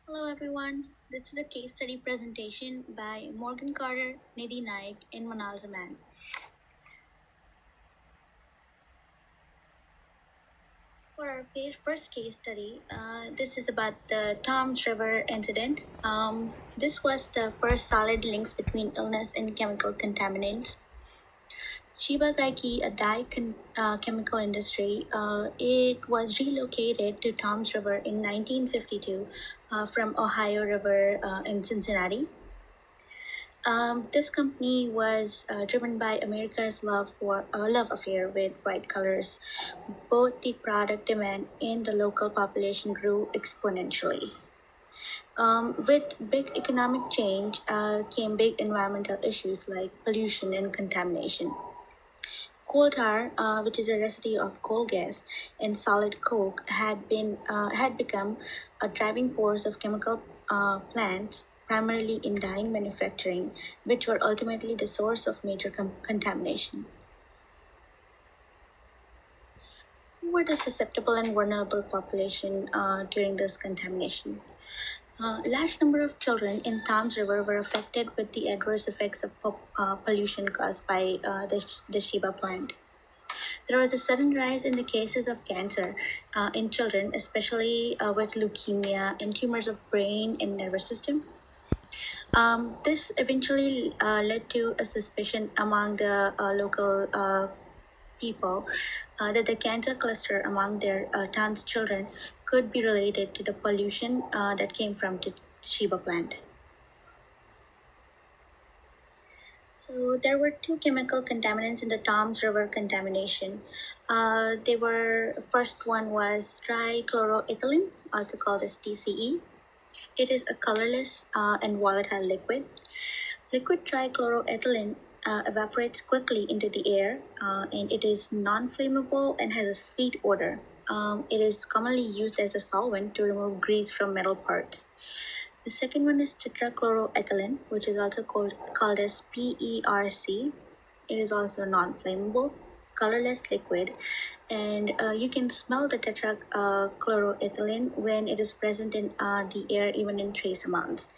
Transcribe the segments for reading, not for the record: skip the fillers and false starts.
Hello everyone, this is a case study presentation by Morgan Carter, Nidhi Naik, and Manal Zaman. For our first case study, this is about the Toms River incident. This was the first solid links between illness and chemical contaminants. Chiba Geikie, a chemical industry, it was relocated to Toms River in 1952 from Ohio River in Cincinnati. This company was driven by America's love affair with bright colors. Both the product demand and the local population grew exponentially. With big economic change came big environmental issues like pollution and contamination. Coal tar, which is a residue of coal gas, and solid coke had become a driving force of chemical plants, primarily in dyeing manufacturing, which were ultimately the source of major contamination. Who were the susceptible and vulnerable population during this contamination? A large number of children in Thames River were affected with the adverse effects of pollution caused by the Sheba plant. There was a sudden rise in the cases of cancer in children, especially with leukemia and tumors of brain and nervous system. This eventually led to a suspicion among the local people that the cancer cluster among their town's children could be related to the pollution that came from the Sheba plant. So there were two chemical contaminants in the Toms River contamination. They were first one was trichloroethylene, also called as TCE. It is a colorless and volatile liquid. Liquid trichloroethylene evaporates quickly into the air, and it is non-flammable and has a sweet odor. It is commonly used as a solvent to remove grease from metal parts. The second one is tetrachloroethylene, which is also called as PERC. It is also non-flammable, colorless liquid, and you can smell the tetrachloroethylene when it is present in the air, even in trace amounts.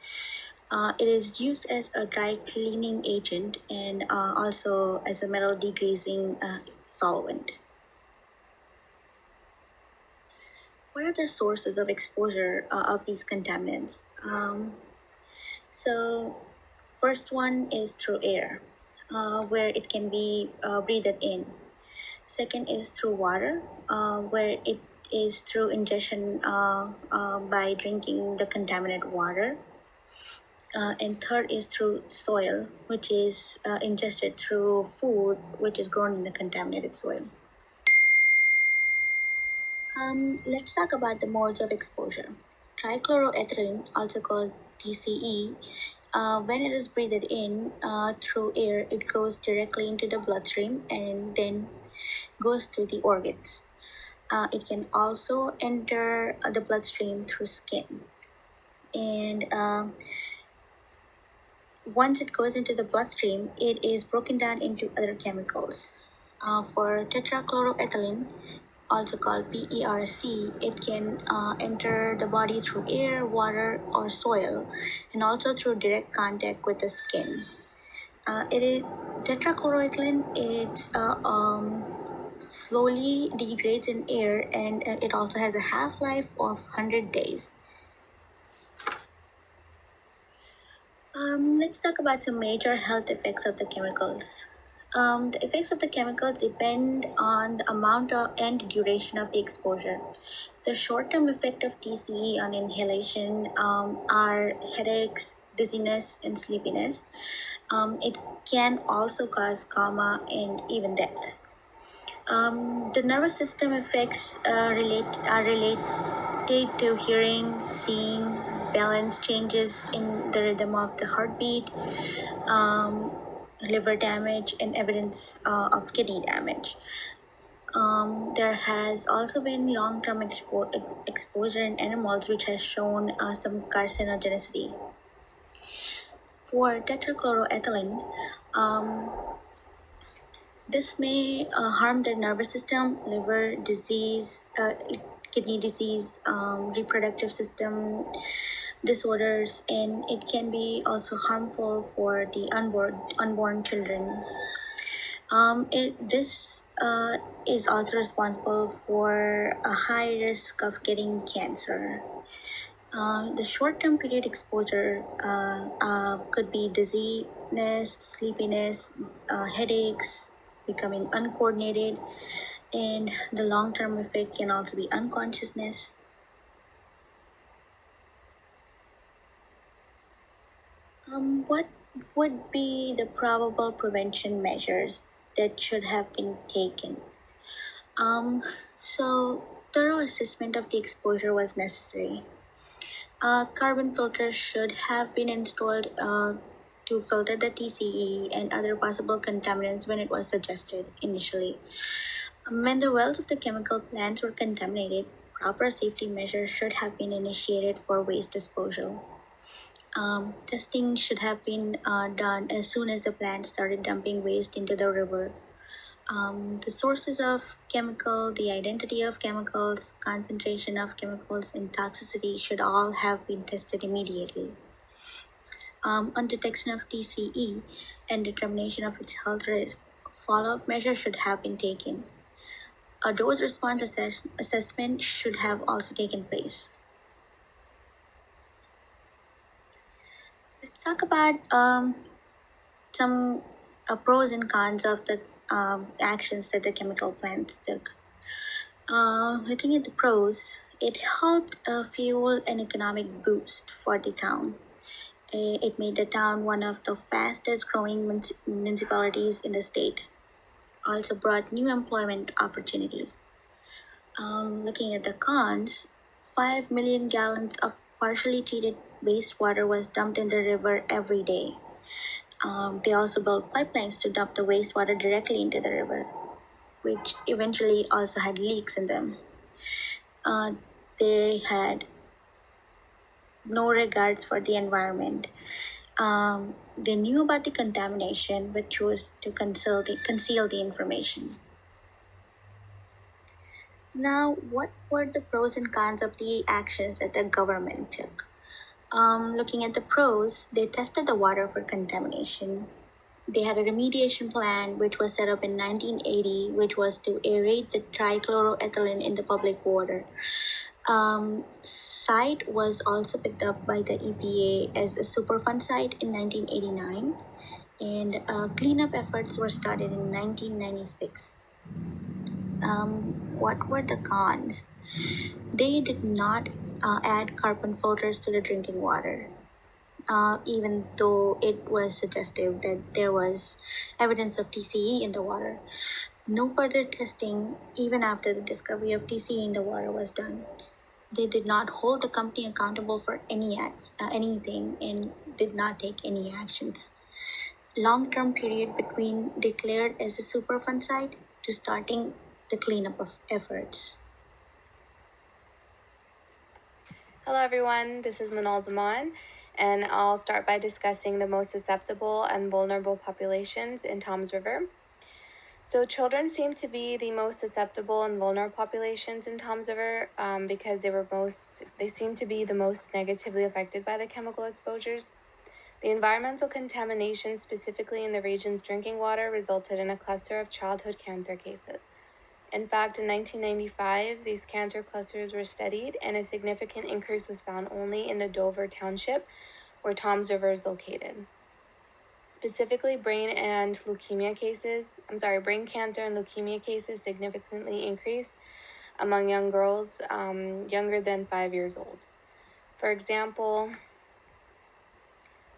It is used as a dry cleaning agent and also as a metal degreasing solvent. What are the sources of exposure of these contaminants? So first one is through air, where it can be breathed in. Second is through water, where it is through ingestion by drinking the contaminated water. And third is through soil, which is ingested through food, which is grown in the contaminated soil. Let's talk about the modes of exposure. Trichloroethylene, also called TCE, when it is breathed in through air, it goes directly into the bloodstream and then goes to the organs. It can also enter the bloodstream through skin. And once it goes into the bloodstream, it is broken down into other chemicals. For tetrachloroethylene, also called PERC, it can enter the body through air, water, or soil, and also through direct contact with the skin. It is tetrachloroethylene. It slowly degrades in air, and it also has a half-life of 100 days. Let's talk about some major health effects of the chemicals. The effects of the chemicals depend on the amount and duration of the exposure. The short-term effect of TCE on inhalation are headaches, dizziness, and sleepiness. It can also cause coma and even death. The nervous system effects are related to hearing, seeing, balance changes in the rhythm of the heartbeat, liver damage, and evidence of kidney damage. There has also been long-term exposure in animals, which has shown some carcinogenicity. For tetrachloroethylene, this may harm the nervous system, liver disease, kidney disease, reproductive system, disorders, and it can be also harmful for the unborn children. This is also responsible for a high risk of getting cancer. The short-term period exposure could be dizziness, sleepiness, headaches, becoming uncoordinated, and the long-term effect can also be unconsciousness. What would be the probable prevention measures that should have been taken? Um, so, thorough assessment of the exposure was necessary. Carbon filters should have been installed to filter the TCE and other possible contaminants when it was suggested initially. When the wells of the chemical plants were contaminated, proper safety measures should have been initiated for waste disposal. Testing should have been done as soon as the plant started dumping waste into the river. The sources of chemical, the identity of chemicals, concentration of chemicals, and toxicity should all have been tested immediately. On detection of TCE and determination of its health risk, follow-up measures should have been taken. A dose response assessment should have also taken place. Let's talk about some pros and cons of the actions that the chemical plants took. Looking at the pros, it helped fuel an economic boost for the town. It made the town one of the fastest growing municipalities in the state. Also brought new employment opportunities. Looking at the cons, 5 million gallons of partially treated wastewater was dumped in the river every day. They also built pipelines to dump the wastewater directly into the river, which eventually also had leaks in them. They had no regards for the environment. They knew about the contamination, but chose to conceal the information. Now, what were the pros and cons of the actions that the government took? Looking at the pros, they tested the water for contamination. They had a remediation plan which was set up in 1980, which was to aerate the trichloroethylene in the public water. Site was also picked up by the EPA as a Superfund site in 1989, and cleanup efforts were started in 1996. What were the cons? They did not add carbon filters to the drinking water, even though it was suggestive that there was evidence of TCE in the water. No further testing, even after the discovery of TCE in the water, was done. They did not hold the company accountable for anything and did not take any actions. Long-term period between declared as a Superfund site to starting the cleanup of efforts. Hello everyone, this is Manal Zaman, and I'll start by discussing the most susceptible and vulnerable populations in Tom's River. So children seem to be the most susceptible and vulnerable populations in Tom's River because they seem to be the most negatively affected by the chemical exposures. The environmental contamination, specifically in the region's drinking water, resulted in a cluster of childhood cancer cases. In fact, in 1995, these cancer clusters were studied, and a significant increase was found only in the Dover Township, where Tom's River is located. Specifically, brain cancer and leukemia cases significantly increased among young girls younger than 5 years old. For example,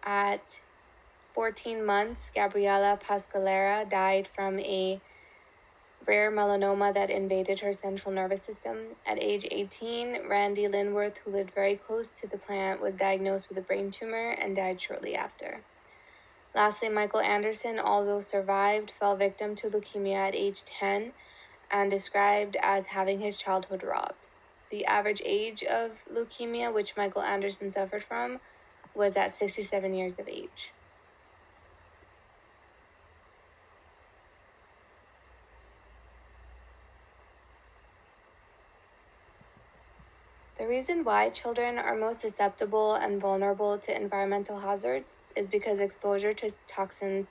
at 14 months, Gabriela Pascalera died from a rare melanoma that invaded her central nervous system. At age 18, Randy Linworth, who lived very close to the plant, was diagnosed with a brain tumor and died shortly after. Lastly, Michael Anderson, although survived, fell victim to leukemia at age 10 and described as having his childhood robbed. The average age of leukemia, which Michael Anderson suffered from, was at 67 years of age. The reason why children are most susceptible and vulnerable to environmental hazards is because exposure to toxins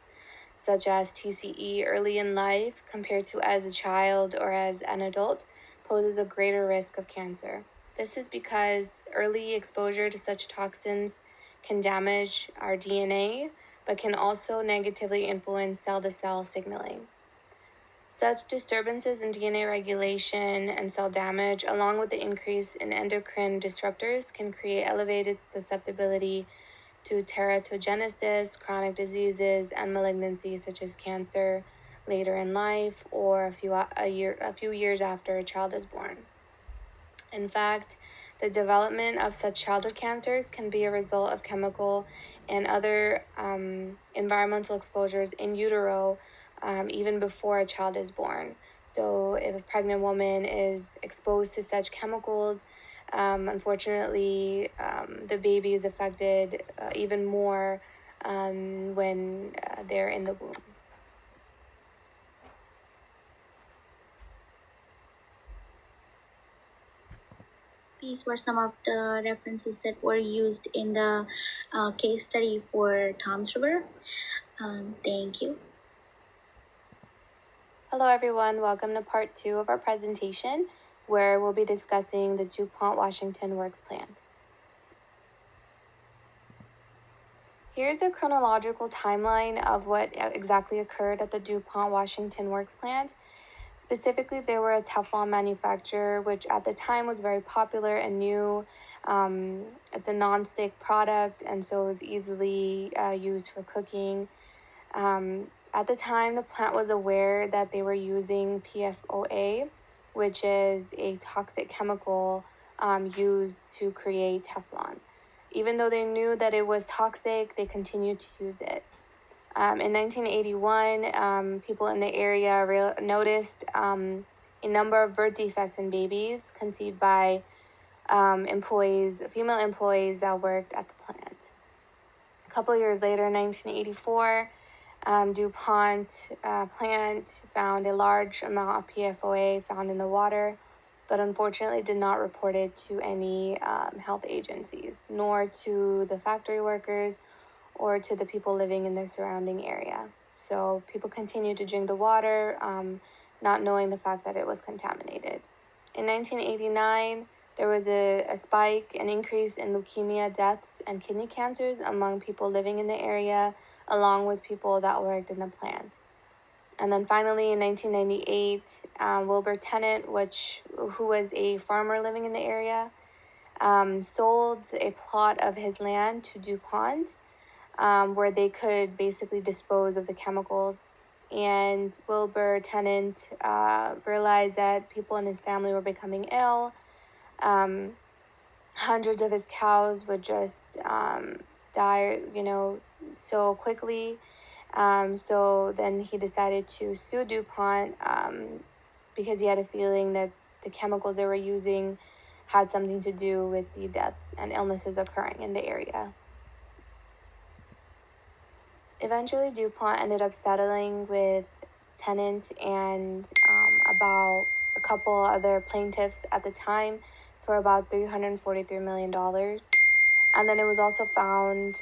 such as TCE early in life compared to as a child or as an adult poses a greater risk of cancer. This is because early exposure to such toxins can damage our DNA, but can also negatively influence cell to cell signaling. Such disturbances in DNA regulation and cell damage, along with the increase in endocrine disruptors, can create elevated susceptibility to teratogenesis, chronic diseases, and malignancies such as cancer later in life or a few years after a child is born. In fact, the development of such childhood cancers can be a result of chemical and other environmental exposures in utero even before a child is born. So, if a pregnant woman is exposed to such chemicals, unfortunately, the baby is affected even more when they're in the womb. These were some of the references that were used in the case study for Tom's River. Thank you. Hello everyone, welcome to part 2 of our presentation where we'll be discussing the DuPont Washington Works plant. Here's a chronological timeline of what exactly occurred at the DuPont Washington Works plant. Specifically, they were a Teflon manufacturer, which at the time was very popular and new. It's a non-stick product, and so it was easily used for cooking. At the time, the plant was aware that they were using PFOA, which is a toxic chemical used to create Teflon. Even though they knew that it was toxic, they continued to use it. In 1981, people in the area noticed a number of birth defects in babies conceived by female employees that worked at the plant. A couple years later, in 1984, DuPont plant found a large amount of PFOA found in the water, but unfortunately did not report it to any health agencies, nor to the factory workers or to the people living in the surrounding area. So people continued to drink the water, not knowing the fact that it was contaminated. In 1989, there was a spike, an increase in leukemia deaths and kidney cancers among people living in the area, along with people that worked in the plant. And then finally, in 1998, Wilbur Tennant, who was a farmer living in the area, sold a plot of his land to DuPont, where they could basically dispose of the chemicals. And Wilbur Tennant realized that people in his family were becoming ill. Hundreds of his cows would just die, so quickly. So then he decided to sue DuPont because he had a feeling that the chemicals they were using had something to do with the deaths and illnesses occurring in the area. Eventually, DuPont ended up settling with Tennant and about a couple other plaintiffs at the time for about $343 million. And then it was also found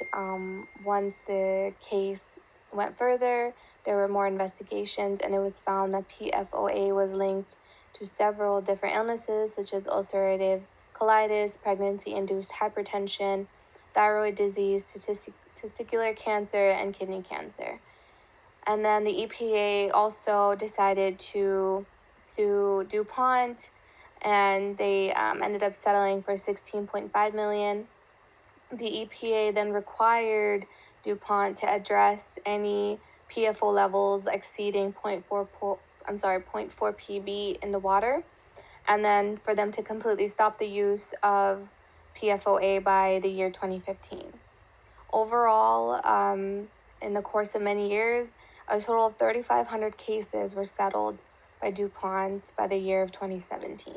once the case went further, there were more investigations, and it was found that PFOA was linked to several different illnesses such as ulcerative colitis, pregnancy-induced hypertension, thyroid disease, testicular cancer, and kidney cancer. And then the EPA also decided to sue DuPont, and they ended up settling for $16.5 million. The EPA then required DuPont to address any PFO levels exceeding 0.4 ppb in the water, and then for them to completely stop the use of PFOA by the year 2015. Overall, in the course of many years, a total of 3,500 cases were settled by DuPont by the year of 2017.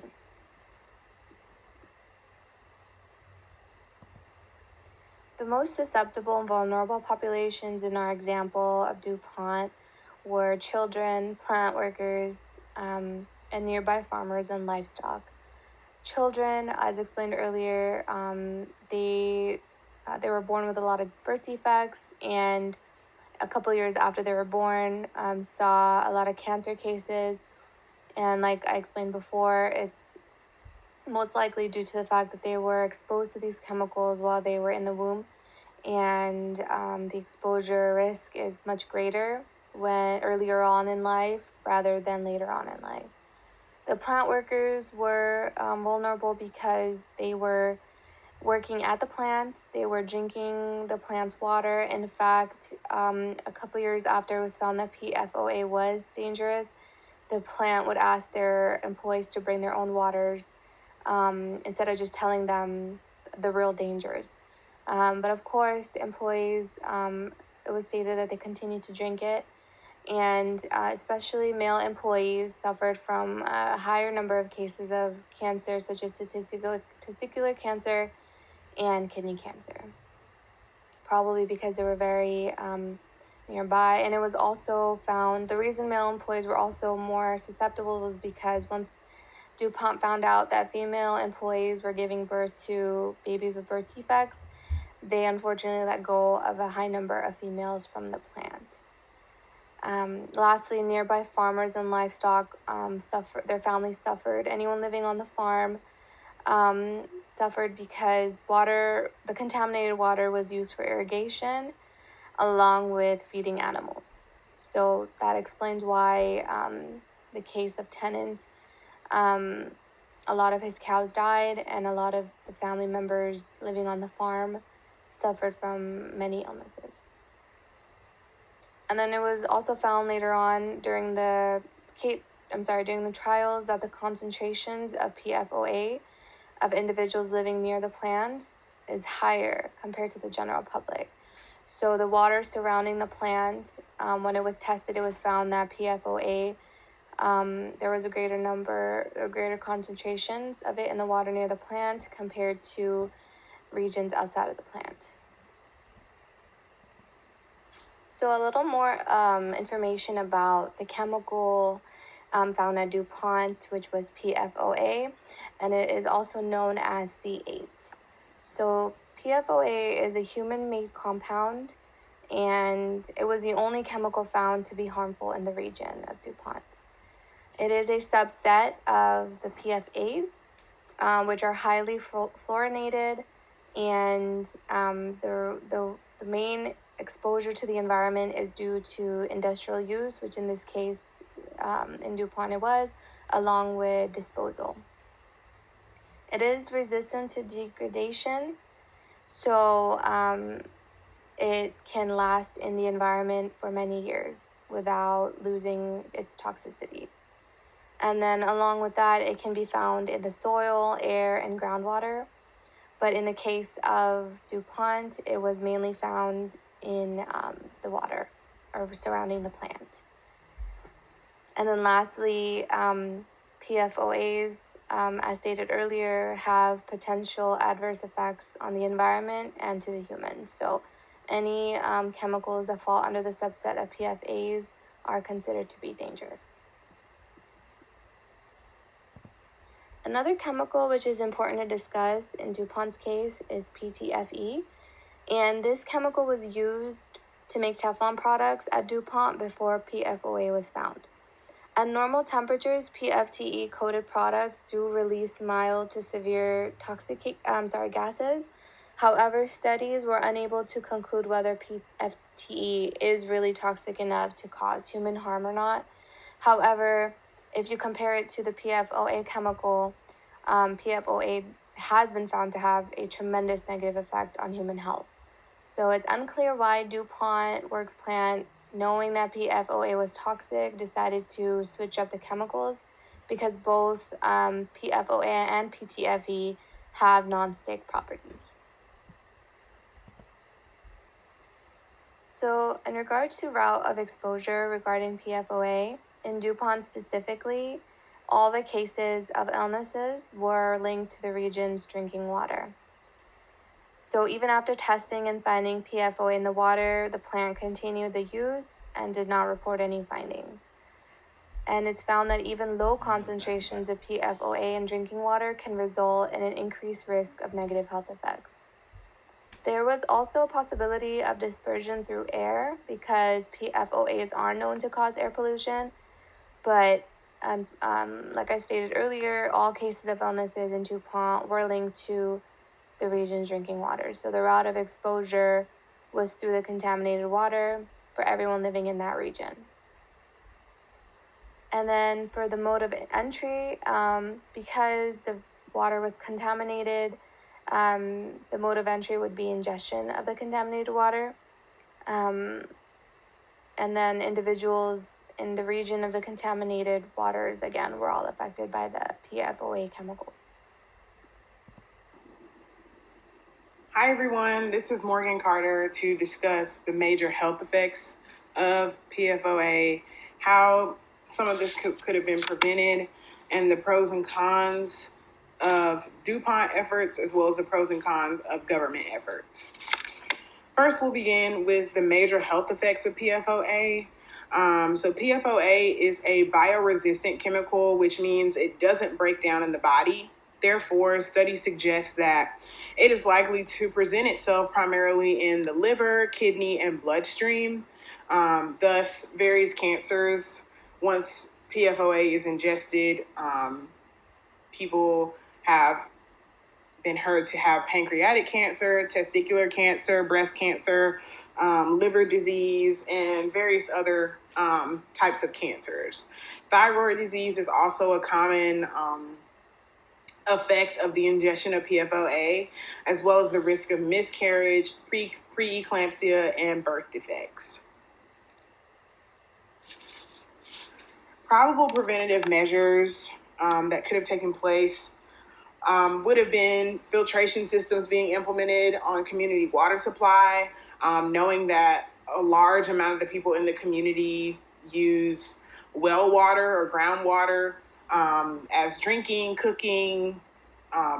The most susceptible and vulnerable populations in our example of DuPont were children, plant workers, and nearby farmers and livestock. children, as explained earlier, they were born with a lot of birth defects, and a couple years after they were born, saw a lot of cancer cases. And like I explained before, it's most likely due to the fact that they were exposed to these chemicals while they were in the womb, and the exposure risk is much greater when earlier on in life rather than later on in life. The plant workers were vulnerable because they were working at the plant, they were drinking the plant's water. In fact, a couple years after it was found that PFOA was dangerous, the plant would ask their employees to bring their own waters, instead of just telling them the real dangers. But of course, the employees, it was stated that they continued to drink it, and especially male employees suffered from a higher number of cases of cancer, such as testicular cancer and kidney cancer, probably because they were very nearby. And it was also found, the reason male employees were also more susceptible was because once DuPont found out that female employees were giving birth to babies with birth defects, they unfortunately let go of a high number of females from the plant. Lastly, nearby farmers and livestock their families suffered. Anyone living on the farm suffered because the contaminated water was used for irrigation along with feeding animals. So that explains why the case of Tennant, a lot of his cows died, and a lot of the family members living on the farm suffered from many illnesses. And then it was also found later on during the trials that the concentrations of PFOA of individuals living near the plants is higher compared to the general public. So the water surrounding the plant, when it was tested, it was found that PFOA, there was a greater concentrations of it in the water near the plant compared to regions outside of the plant. So a little more information about the chemical found at DuPont, which was PFOA, and it is also known as C8. So PFOA is a human-made compound, and it was the only chemical found to be harmful in the region of DuPont. It is a subset of the PFAs, which are highly fluorinated, and the main exposure to the environment is due to industrial use, which in this case, in DuPont it was, along with disposal. It is resistant to degradation, so it can last in the environment for many years without losing its toxicity. And then along with that, it can be found in the soil, air, and groundwater. But in the case of DuPont, it was mainly found in the water or surrounding the plant. And then lastly, PFOAs, as stated earlier, have potential adverse effects on the environment and to the human. So any chemicals that fall under the subset of PFAs are considered to be dangerous. Another chemical which is important to discuss in DuPont's case is PTFE, and this chemical was used to make Teflon products at DuPont before PFOA was found. At normal temperatures, PFTE-coated products do release mild to severe gases. However, studies were unable to conclude whether PFTE is really toxic enough to cause human harm or not. However, if you compare it to the PFOA chemical, PFOA has been found to have a tremendous negative effect on human health. So it's unclear why DuPont Works plant, knowing that PFOA was toxic, decided to switch up the chemicals, because both PFOA and PTFE have non-stick properties. So in regards to route of exposure regarding PFOA, in DuPont specifically, all the cases of illnesses were linked to the region's drinking water. So even after testing and finding PFOA in the water, the plant continued the use and did not report any findings. and it's found that even low concentrations of PFOA in drinking water can result in an increased risk of negative health effects. There was also a possibility of dispersion through air because PFOAs are known to cause air pollution, but like I stated earlier, all cases of illnesses in DuPont were linked to the region's drinking water. So the route of exposure was through the contaminated water for everyone living in that region. And then for the mode of entry, because the water was contaminated, the mode of entry would be ingestion of the contaminated water. And then individuals in the region of the contaminated waters, again, were all affected by the PFOA chemicals. Hi everyone, this is Morgan Carter to discuss the major health effects of PFOA, how some of this could have been prevented, and the pros and cons of DuPont efforts as well as the pros and cons of government efforts. First, we'll begin with the major health effects of PFOA. So PFOA is a bioresistant chemical, which means it doesn't break down in the body. Therefore, studies suggest that it is likely to present itself primarily in the liver, kidney, and bloodstream. Thus, various cancers, once PFOA is ingested, people have been heard to have pancreatic cancer, testicular cancer, breast cancer, liver disease, and various other types of cancers. Thyroid disease is also a common effect of the ingestion of PFOA, as well as the risk of miscarriage, preeclampsia, and birth defects. Probable preventative measures that could have taken place would have been filtration systems being implemented on community water supply, knowing that a large amount of the people in the community use well water or groundwater as drinking, cooking,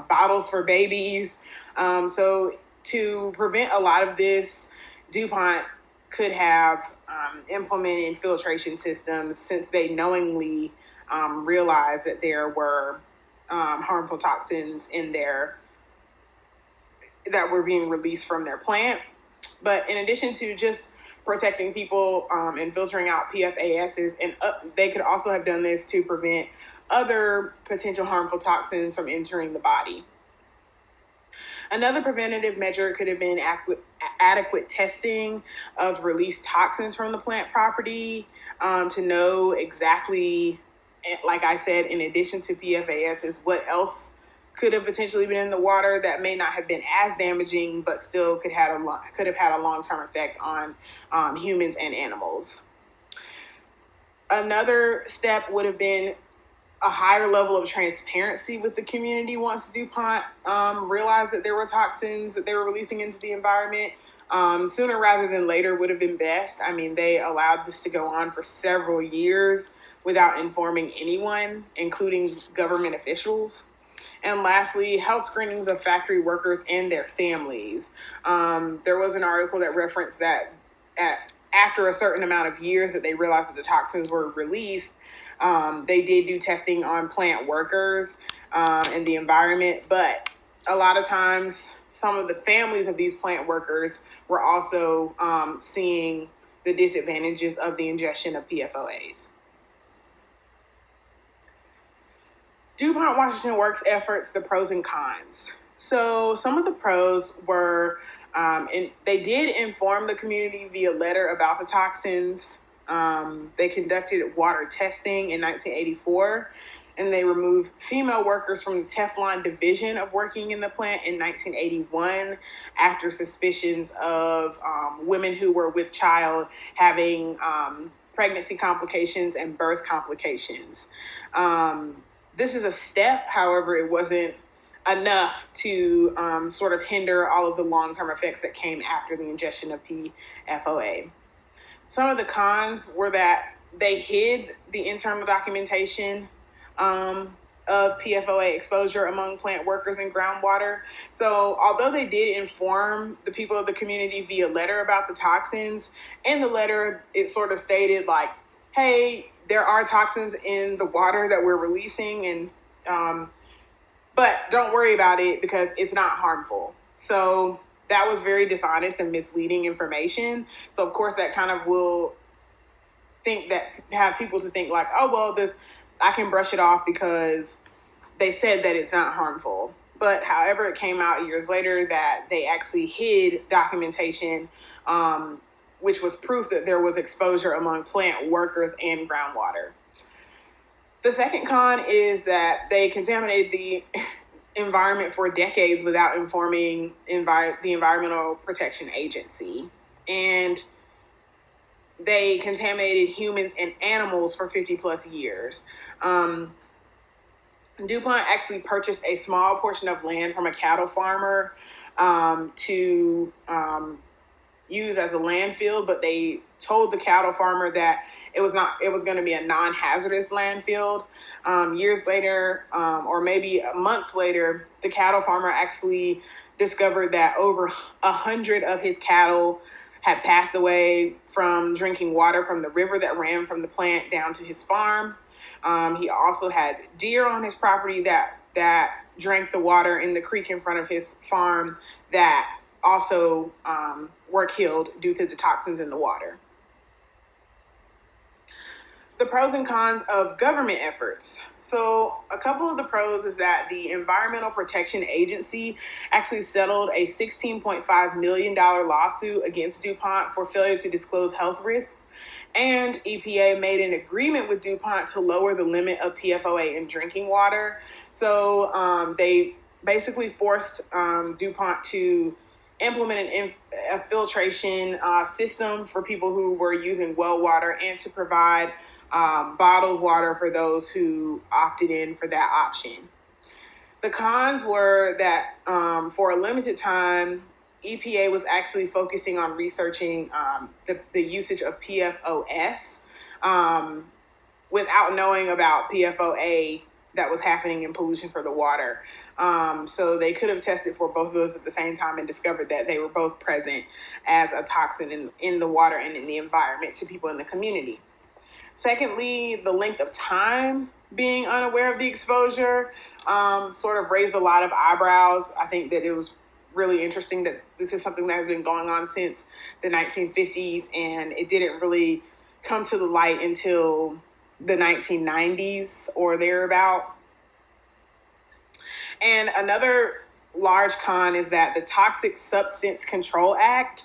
bottles for babies. So to prevent a lot of this, DuPont could have implemented filtration systems since they knowingly realized that there were harmful toxins in there that were being released from their plant. But in addition to just protecting people and filtering out PFASs, and they could also have done this to prevent other potential harmful toxins from entering the body. Another preventative measure could have been adequate testing of released toxins from the plant property to know exactly, like I said, in addition to PFAS, what else could have potentially been in the water that may not have been as damaging, but still could have had a long-term effect on humans and animals. Another step would have been a higher level of transparency with the community once DuPont realized that there were toxins that they were releasing into the environment. Sooner rather than later would have been best. I mean, they allowed this to go on for several years without informing anyone, including government officials. And lastly, health screenings of factory workers and their families. There was an article that referenced that after a certain amount of years that they realized that the toxins were released, they did do testing on plant workers and the environment, but a lot of times some of the families of these plant workers were also seeing the disadvantages of the ingestion of PFOAs. DuPont Washington Works efforts, the pros and cons. So some of the pros were, they did inform the community via letter about the toxins. They conducted water testing in 1984, and they removed female workers from the Teflon division of working in the plant in 1981 after suspicions of women who were with child having pregnancy complications and birth complications. This is a step, however, it wasn't enough to sort of hinder all of the long-term effects that came after the ingestion of PFOA. Some of the cons were that they hid the internal documentation of PFOA exposure among plant workers and groundwater. So although they did inform the people of the community via letter about the toxins, in the letter it sort of stated like, hey, there are toxins in the water that we're releasing, and but don't worry about it because it's not harmful. So that was very dishonest and misleading information. So of course that kind of will have people to think like, oh, well, this, I can brush it off because they said that it's not harmful. But however, it came out years later that they actually hid documentation, which was proof that there was exposure among plant workers and groundwater. The second con is that they contaminated the environment for decades without informing the Environmental Protection Agency. And they contaminated humans and animals for 50 plus years. DuPont actually purchased a small portion of land from a cattle farmer to use as a landfill, but they told the cattle farmer that it was going to be a non-hazardous landfill. Years later, or maybe months later, the cattle farmer actually discovered that over 100 of his cattle had passed away from drinking water from the river that ran from the plant down to his farm. He also had deer on his property that drank the water in the creek in front of his farm that also were killed due to the toxins in the water. The pros and cons of government efforts. So a couple of the pros is that the Environmental Protection Agency actually settled a $16.5 million lawsuit against DuPont for failure to disclose health risks. And EPA made an agreement with DuPont to lower the limit of PFOA in drinking water. So they basically forced DuPont to implement a filtration system for people who were using well water and to provide bottled water for those who opted in for that option. The cons were that for a limited time, EPA was actually focusing on researching the usage of PFOS without knowing about PFOA that was happening in pollution for the water. So they could have tested for both of those at the same time and discovered that they were both present as a toxin in the water and in the environment to people in the community. Secondly, the length of time being unaware of the exposure sort of raised a lot of eyebrows. I think that it was really interesting that this is something that has been going on since the 1950s, and it didn't really come to the light until the 1990s or thereabout. And another large con is that the Toxic Substance Control Act,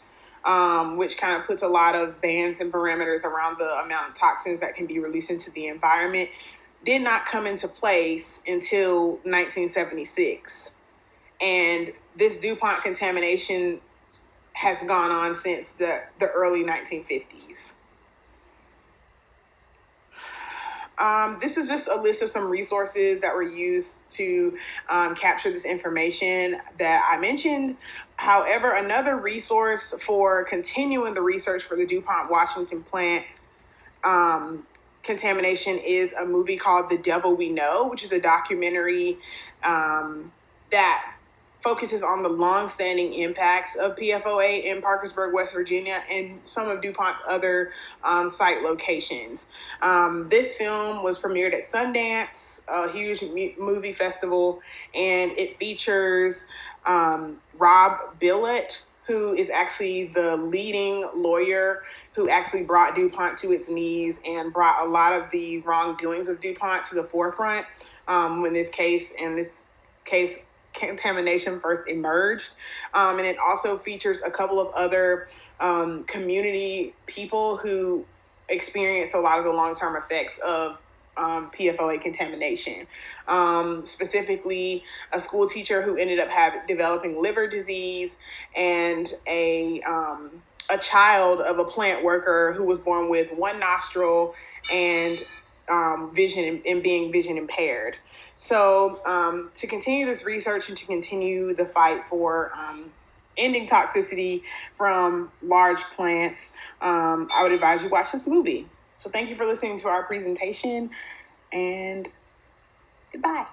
which kind of puts a lot of bans and parameters around the amount of toxins that can be released into the environment, did not come into place until 1976. And this DuPont contamination has gone on since the early 1950s. This is just a list of some resources that were used to capture this information that I mentioned. However, another resource for continuing the research for the DuPont Washington plant contamination is a movie called The Devil We Know, which is a documentary that focuses on the long-standing impacts of PFOA in Parkersburg, West Virginia, and some of DuPont's other site locations. This film was premiered at Sundance, a huge movie festival, and it features Rob Bilott, who is actually the leading lawyer who actually brought DuPont to its knees and brought a lot of the wrongdoings of DuPont to the forefront when this case contamination first emerged. And it also features a couple of other community people who experienced a lot of the long-term effects of PFOA contamination. Specifically, a school teacher who ended up developing liver disease, and a child of a plant worker who was born with one nostril and vision and being vision impaired. So to continue this research and to continue the fight for ending toxicity from large plants, I would advise you watch this movie. So thank you for listening to our presentation, and goodbye.